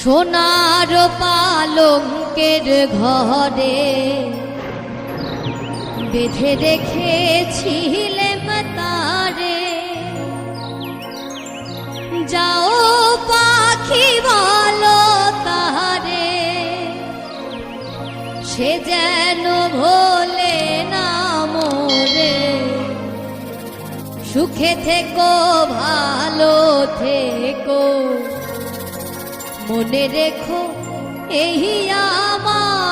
সোনার পালঙ্কের ঘরে বেঁধে রেখেছিলেম তারে। যাও পাখি বলো তারে, সে যেন ভোলে না মোরে। সুখে থেকো ভালো থেকো, মনে রেখো এই আমারে।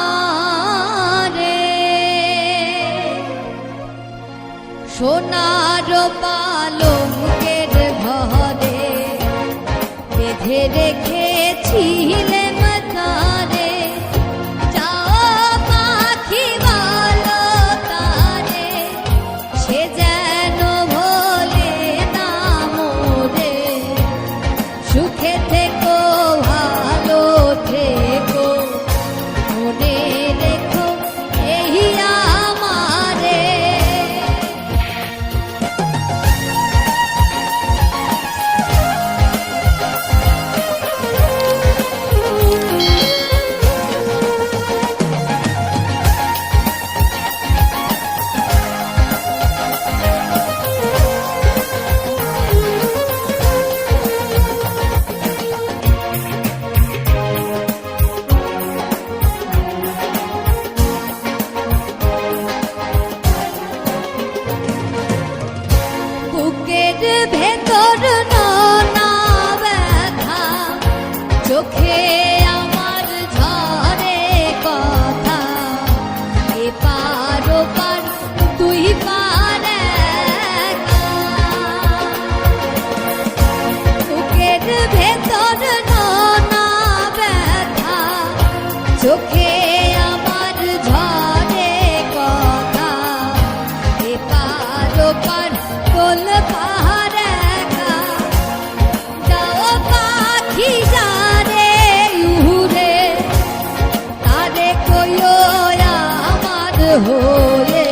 সোনার পালঙ্কের ঘরে বেঁধে রেখেছিলেম তারে। যাও পাখি বলো তারে, সে যেন ভোলে না মোরে। সুখে থেকো ভালো থেকো, মনে রেখো এই আমারে। বুকের ভেতর নানা ব্যথা, চোখে আমার ঝরে কথা। এপার ওপার দুই পার একা। বুকের ভেতর নানা ব্যথা, চোখে আমার ঝরে কথা। এপার ওপার তোল পাহাড় একা। যাও পাখি যারে উড়ে, তারে কইও আমার হয়ে।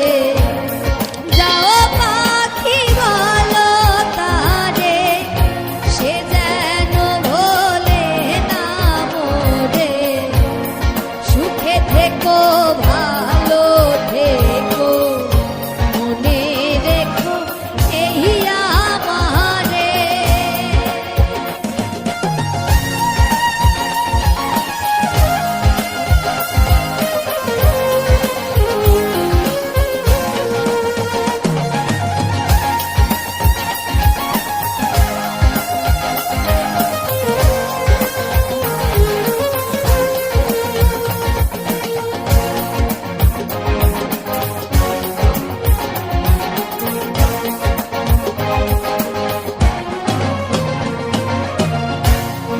যাও পাখি বলো তারে, সে যেন ভোলে না মোরে। সুখে থেকো ভালো থেকো, মনে রেখো এই আমারে।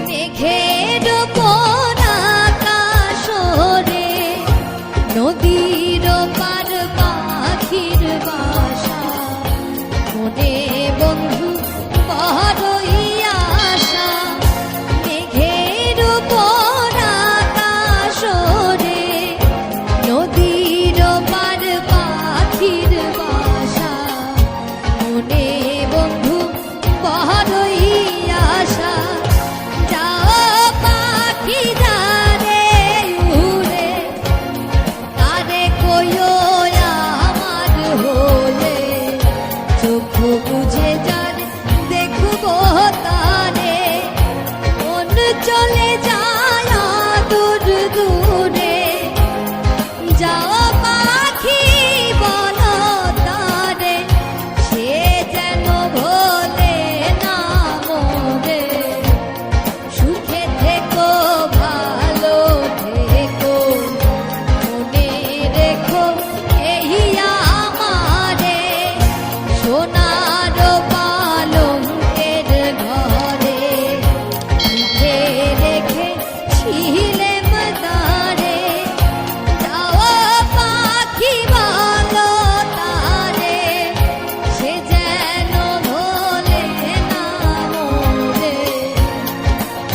মেঘের ওপর আকাশ ওরে, নদীর পার পাখির বাসা। মনে বন্ধু বড়ই আশা। মেঘের ওপর আকাশ ওরে, নদীর পার পাখির বাসা। মনে বন্ধু বড়ই আশা। যাও পাখি যারে উড়ে, তারে কইও আমার হলে। চোখ বুঝে যারে দেখবো তারে, মন চলে যায় দূর দূরে। যাও পাখি বলো তারে, সে যেন ভোলে না মোরে। সুখে থেকো ভালো থেকো, মনে রেখো এই আমারে। সোনার পালঙ্কের ঘরে বেঁধে রেখেছিলেম তারে। যাও পাখি বলো তারে, সে যেন ভোলে না মোরে।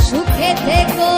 সুখে থেকো